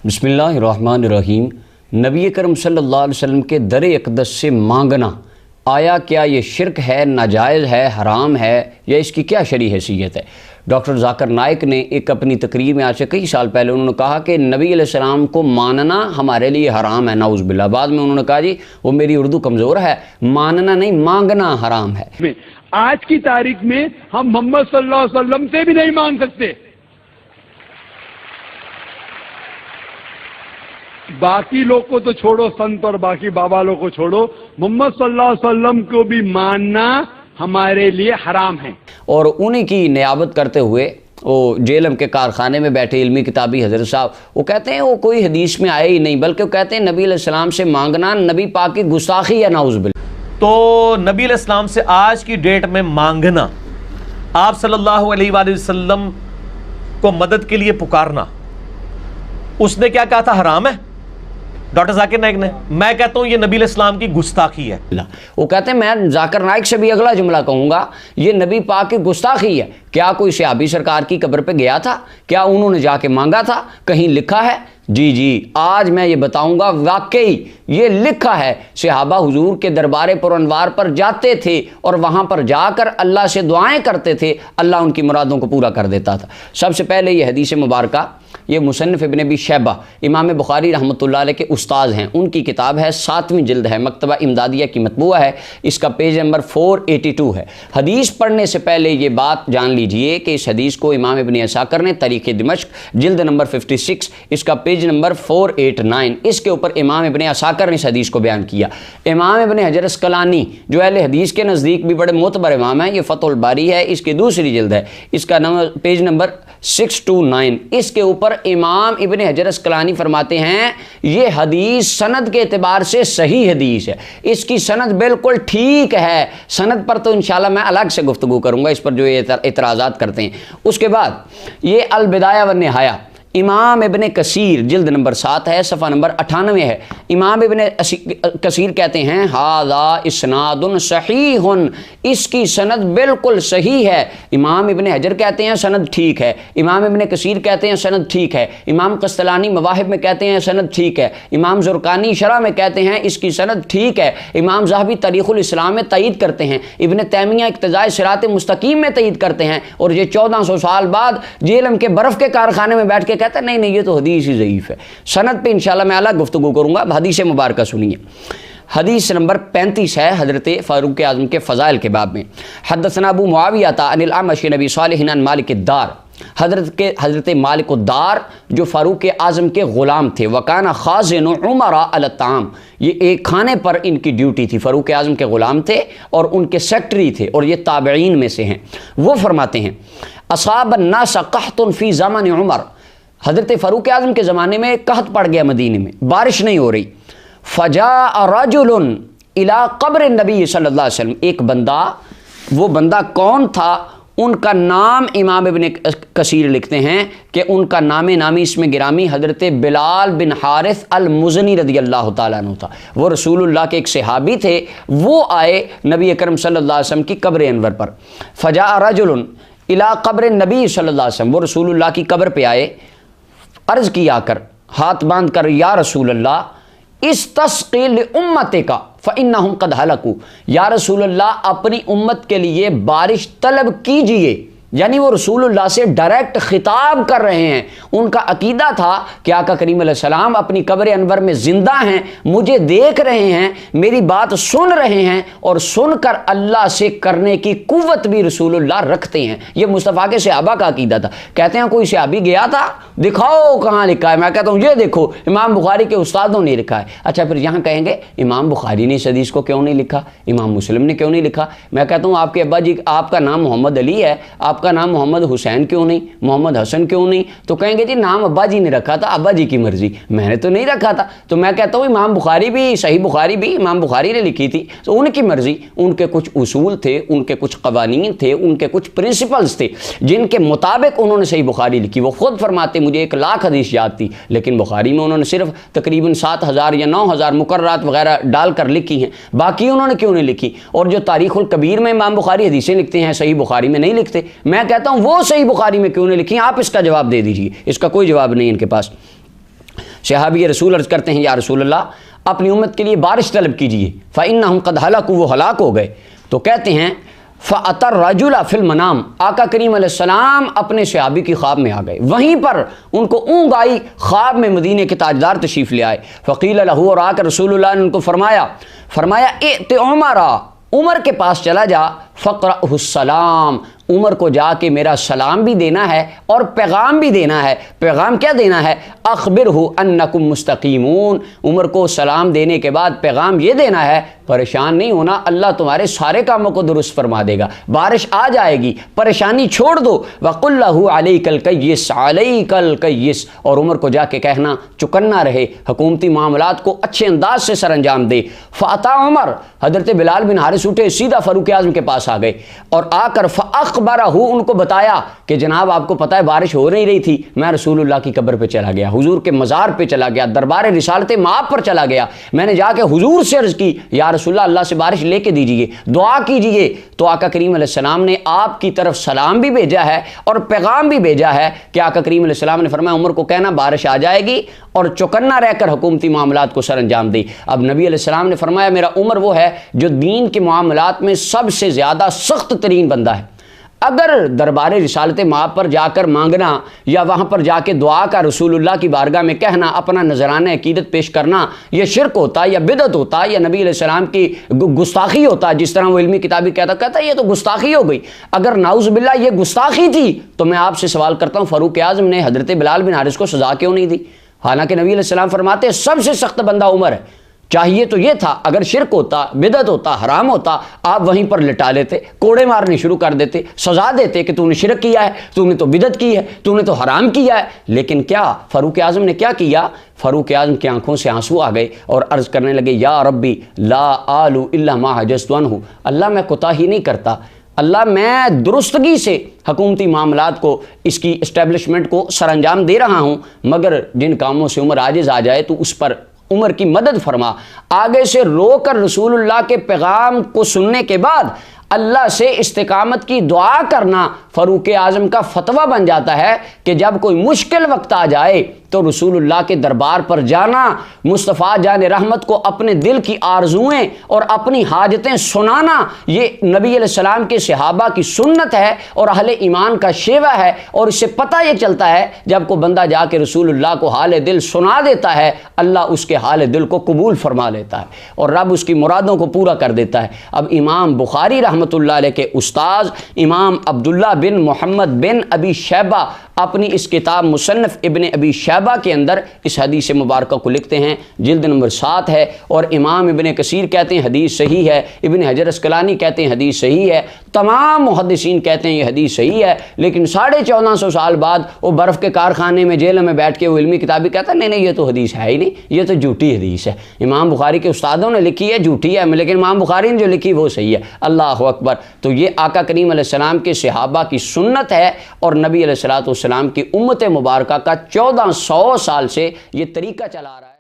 बिस्मिल्लाहिर्रहमानिर्रहीम। नबी करम सल्लल्लाहु अलैहि वसल्लम के दर अक़दस से मांगना, आया क्या ये शिरक है, नाजायज़ है, हराम है, या इसकी क्या शरई हैसियत है? डॉक्टर जाकिर नाइक ने एक अपनी तकरीर में आज से कई साल पहले उन्होंने कहा कि नबी अलैहिस्सलाम को मानना हमारे लिए हराम है, नाउज़ बिल्लाह। बाद में उन्होंने कहा जी वो मेरी उर्दू कमज़ोर है, मानना नहीं मांगना हराम है। आज की तारीख में हम मोहम्मद सल्लल्लाहु अलैहि वसल्लम से भी नहीं मांग सकते, बाकी लोग को तो छोड़ो, संत और बाकी बाबा लोग को छोड़ो, मोहम्मद सल्लल्लाहु अलैहि वसल्लम को भी मानना हमारे लिए हराम है। और उन्हीं की नियाबत करते हुए वो जेलम के कारखाने में बैठे इल्मी किताबी हज़रत साहब, वो कहते हैं वो कोई हदीस में आए ही नहीं, बल्कि वो कहते हैं नबी अलैहिस्सलाम से मांगना नबी पाक की गुस्ताखी है, नाउज़ बिल्लाह। तो नबी अलैहिस्सलाम से आज की डेट में मांगना, आप सल्लल्लाहु अलैहि वसल्लम को मदद के लिए पुकारना, उसने क्या कहा था? हराम है डॉक्टर जाकिर नाइक ने। मैं कहता हूं ये नबी अलैहिस्सलाम की गुस्ताखी है। वो कहते हैं मैं जाकिर नाइक से भी अगला जुमला कहूंगा, ये नबी पाक की गुस्ताखी है। क्या कोई सहाबी सरकार की कब्र पे गया था? क्या उन्होंने जाके मांगा था? कहीं लिखा है? जी जी, आज मैं ये बताऊंगा, वाकई ये लिखा है। सहाबा हुजूर के दरबार पुरअनवार पर जाते थे और वहां पर जाकर अल्लाह से दुआएं करते थे, अल्लाह उनकी मुरादों को पूरा कर देता था। सबसे पहले ये हदीस मुबारका, ये मुसन्निफ इब्न अबी शैबा इमाम बुखारी रहमतुल्लाह अलैह के उस्ताद हैं, उनकी किताब है, 7वीं जिल्द है, मकतबा इमदादिया की मतबूआ है, इसका पेज नंबर 482 है। हदीस पढ़ने से पहले ये बात जान लीजिए कि इस हदीस को इमाम इब्न असाकर ने तारीख़ दिमश्क जिल्द नंबर 56, इसका पेज नंबर 489, इसके ऊपर इमाम इब्न असाकर ने इस हदीस को बयान किया। इमाम इब्न हजर अस्कलानी जो अहले हदीस के नज़दीक भी बड़े मोतबर इमाम है, ये फतहुल बारी है, इसकी दूसरी जिल्द है, इसका नंबर पेज नंबर 629, इसके ऊपर इमाम इब्न हजर अस्कलानी फरमाते हैं ये हदीस सनद के एतबार से सही हदीस है, इसकी सनद बिल्कुल ठीक है। सनद पर तो इंशाल्लाह मैं अलग से गुफ्तगू करूंगा, इस पर जो ये इतराज़ात करते हैं। उसके बाद ये अल बिदाया व निहाया, इमाम इब्न कसीर जिल्द नंबर 7 है, सफ़ा नंबर 98 है। इमाम इब्न कसीर कहते हैं हादा इस्नादुन सहीहुन, इसकी सनद बिल्कुल सही है। इमाम इब्न हजर कहते हैं सनद ठीक है, इमाम इब्न कसीर कहते हैं सनद ठीक है, इमाम कस्तलानी मवाहिब में कहते हैं सनद ठीक है, इमाम ज़ुरकानी शरह में कहते हैं इसकी सनद ठीक है, इमाम ज़हाबी तारीख़ुल इस्लाम में तईद करते हैं, इब्न तैमिया इक्तिज़ाए सिरात मुस्तकीम में तईद करते हैं, और ये 1400 साल बाद जेलम के बर्फ़ के कारखाने में बैठ के कहता है नहीं ये तो हदीस ही ज़ईफ़ है। सनद पे इंशाल्लाह मैं अलग गुफ्तगू करूंगा। हदीस मुबारक सुनिए, हदीस नंबर 35 है, हज़रत फ़ारूक आज़म के फ़ज़ाइल के बाब में। हदसना अबू मुआविया अनिल अमश नबी सालिह अन मालिक दार, हज़रत मालिक दार जो फ़ारूक आज़म के ग़ुलाम थे, वकाना ख़ाज़िन उमरा अल ताम, ये एक खाने पर इनकी ड्यूटी थी। फ़ारूक आज़म के ग़ुलाम थे और उनके सेक्रेटरी थे, और ये ताबईन में से हैं। वो फरमाते हैं असाब अन्नास क़हतुन फ़ी ज़मान उमर, हज़रत फ़ारूक आज़म के ज़माने में कहत पड़ गया, मदीने में बारिश नहीं हो रही। फ़जा रजुलन इला क़ब्र नबी सल्लल्लाहु अलैहि वसल्लम, एक बंदा, वो बंदा कौन था? उनका नाम इमाम इब्न कसीर लिखते हैं कि उनका नामी इसमें गिरामी हज़रत बिलाल बिन हारिस अल मुज़नी रज़ियल्लाहु ताला अन्हु था। वो रसूलुल्लाह के एक सहाबी थे। वो आए नबी अकरम सल्लल्लाहु अलैहि वसल्लम की कब्र अनवर पर। फ़जा रजुलन इला क़ब्र नबी सल्लल्लाहु अलैहि वसल्लम, वो रसूलुल्लाह की कब्र पे आए, अर्ज़ किया कर, हाथ बांध कर, या रसूल अल्लाह इस्तस्क़ी लिउम्मतिका फ़इन्नहुम क़द हलकू, या रसूल अल्लाह अपनी उम्मत के लिए बारिश तलब कीजिए। यानी वो रसूलुल्लाह से डायरेक्ट खिताब कर रहे हैं। उनका अकीदा था कि आका करीम अलैहिस्सलाम अपनी कब्र अनवर में ज़िंदा हैं, मुझे देख रहे हैं, मेरी बात सुन रहे हैं, और सुनकर अल्लाह से करने की कुव्वत भी रसूलुल्लाह रखते हैं। ये मुस्तफ़ा के सहाबा का अकीदा था। कहते हैं कोई सहाबी गया था, दिखाओ कहाँ लिखा है? मैं कहता हूँ ये देखो, इमाम बुखारी के उस्तादों ने लिखा है। अच्छा, फिर यहाँ कहेंगे इमाम बुखारी ने इस हदीस को क्यों नहीं लिखा, इमाम मुस्लिम ने क्यों नहीं लिखा? मैं कहता हूँ आपके अब्बा जी, आपका नाम मोहम्मद अली है, आपका नाम मोहम्मद हुसैन क्यों नहीं, मोहम्मद हसन क्यों नहीं? तो कहेंगे जी नाम अब्बा जी ने रखा था, अब्बा जी की मर्जी, मैंने तो नहीं रखा था। तो मैं कहता हूँ इमाम बुखारी भी, सही बुखारी भी इमाम बुखारी ने लिखी थी, तो उनकी मर्जी, उनके कुछ उसूल थे, उनके कुछ कवानीन थे, उनके कुछ प्रिंसिपल्स थे, जिनके मुताबिक उन्होंने सही बुखारी लिखी। वो खुद फरमाते मुझे 1 लाख हदीस याद थी, लेकिन बुखारी में उन्होंने सिर्फ तकरीबन 7000 या 9000 मुकर्रात वगैरह डालकर लिखी हैं, बाकी उन्होंने क्यों नहीं लिखी? और जो तारीख़ुल कबीर में इमाम बुखारी हदीसें लिखते हैं, सही बुखारी में नहीं लिखते। मैं कहता हूं वो सही बुखारी में क्यों नहीं लिखी? आप इसका जवाब दे दीजिए, इसका कोई जवाब नहीं इनके पास। सहाबी रसूल अर्ज़ करते हैं, या रसूल अल्लाह अपनी उम्मत के लिए बारिश तलब कीजिए, फ़इन्नहुम क़द हलकू, वो हलाक हो गए। तो कहते हैं फ़अतर रजुला फिल मनाम, आका करीम अलैहिस्सलाम अपने सहाबी की ख्वाब में आ गए, वहीं पर उनको ऊँग आई, ख्वाब में मदीने के ताजदार तशरीफ़ ले आए। फ़क़ील लहू, और आकर रसूलुल्लाह ने उनको फरमाया ए उमरा, उमर के पास चला जा, फ़क़रहुस्सलाम, उमर को जाके मेरा सलाम भी देना है और पैगाम भी देना है। पैगाम क्या देना है? अखबिरहु अन्नकुम मुस्तकीमून, उमर को सलाम देने के बाद पैगाम ये देना है, परेशान नहीं होना, अल्लाह तुम्हारे सारे कामों को दुरुस्त फरमा देगा, बारिश आ जाएगी, परेशानी छोड़ दो। वक़ुल्लहु अलैकल कय्यिस, और उमर को जाके कहना चुकन्ना रहे, हुकूमती मामलात को अच्छे अंदाज से सरअंजाम दे। फ़अता उमर, हज़रत बिलाल बिन हारिस उठे, सीधा फ़ारूक आज़म के पास आ गए और आकर फ़अख़बरहु, उनको बताया कि जनाब आपको पता है बारिश हो नहीं रही थी, मैं रसूलुल्लाह की कब्र पे चला गया, हुजूर के मज़ार पे चला गया, दरबार रिसालत माब पर चला गया, मैंने जाके हुजूर से अर्ज़ की, या रसूलुल्लाह अल्लाह से बारिश लेके दीजिए, दुआ कीजिए। तो आका करीम अलैहिस्सलाम ने आपकी तरफ सलाम भी भेजा है और पैगाम भी भेजा है कि आका करीम अलैहिस्सलाम ने फरमाया उमर को कहना बारिश आ जाएगी और चौकन्ना रहकर हुकूमती मामलात को सरअंजाम दी। अब नबी अलैहिस्सलाम ने फरमाया मेरा उमर वो है जो दीन के मामलात में सबसे ज़्यादा सख्त तरीन बंदा है। अगर दरबार रिसालत माब पर जाकर मांगना या वहाँ पर जाके दुआ का रसूलुल्लाह की बारगाह में कहना, अपना नजराना अकीदत पेश करना, यह शिरक होता या बिदअत होता या नबी अलैहिस्सलाम की गुस्ताखी होता, जिस तरह वो इल्मी किताबी कहता ये तो गुस्ताखी हो गई। अगर नाउज़ुबिल्लाह ये गुस्ताखी थी तो मैं आपसे सवाल करता हूँ फ़ारूक आज़म ने हज़रत बिलाल बिन हारिस को सज़ा क्यों नहीं दी? हालांकि नबी अलैहिस्सलाम फरमाते सबसे सख्त बंदा उमर है। चाहिए तो ये था अगर शिरक होता, बिदअत होता, हराम होता, आप वहीं पर लिटा लेते, कोड़े मारने शुरू कर देते, सजा देते कि तूने शिरक किया है, तूने तो बिदअत की है, तूने तो हराम किया है। लेकिन क्या फ़ारूक आज़म ने क्या किया? फ़ारूक आज़म की आंखों से आंसू आ गए और अर्ज़ करने लगे या रब्बी ला आलू इल्ला मा हजस्तु अन्हु, अल्लाह मैं कोताही नहीं करता, अल्लाह मैं दुरुस्तगी से हुकूमती मामलात को, इसकी इस्टेब्लिशमेंट को सरअंजाम दे रहा हूँ, मगर जिन कामों से उमर आजिज़ आ जाए तो उस पर उमर की मदद फरमा। आगे से रोकर रसूलुल्लाह के पैगाम को सुनने के बाद अल्लाह से इस्तिकामत की दुआ करना फ़ारूक आज़म का फतवा बन जाता है कि जब कोई मुश्किल वक्त आ जाए तो रसूलुल्लाह के दरबार पर जाना, मुस्तफ़ा जान रहमत को अपने दिल की आरजुएं और अपनी हाजतें सुनाना, ये नबी अलैहिस्सलाम के सहाबा की सुन्नत है और अहले ईमान का शेवा है। और इससे पता ये चलता है जब को बंदा जाके रसूलुल्लाह को हाल दिल सुना देता है, अल्लाह उसके हाल दिल को कबूल फरमा लेता है और रब उसकी मुरादों को पूरा कर देता है। अब इमाम बुखारी रहमतुल्लाह अलैह के उस्ताद इमाम अब्दुल्ला बिन मोहम्मद बिन अबी शैबा अपनी इस किताब मुसन्नफ़ इब्न अबी शैबा के अंदर इस हदीस मुबारक को लिखते हैं, जिल्द नंबर 7 है, और इमाम इब्न कसीर कहते हैं हदीस सही है, इब्न हजर अस्कलानी कहते हैं हदीस सही है, तमाम मुहद्दिसीन कहते हैं ये हदीस सही है। लेकिन 1450 साल बाद वो बर्फ़ के कारखाने में जेल में बैठ के वो इल्मी किताबी कहता है नहीं ये तो हदीस है ही नहीं, ये तो झूठी हदीस है, इमाम बुखारी के उस्तादों ने लिखी है, झूठी है, लेकिन इमाम बुखारी ने जो लिखी वो सही है। अल्लाह अकबर। तो ये आका करीम अलैहिस्सलाम के सहाबा की सुन्नत है और नबी अलैहिस्सलाम की उम्मत मुबारका का 1400 साल से ये तरीका चला रहा है।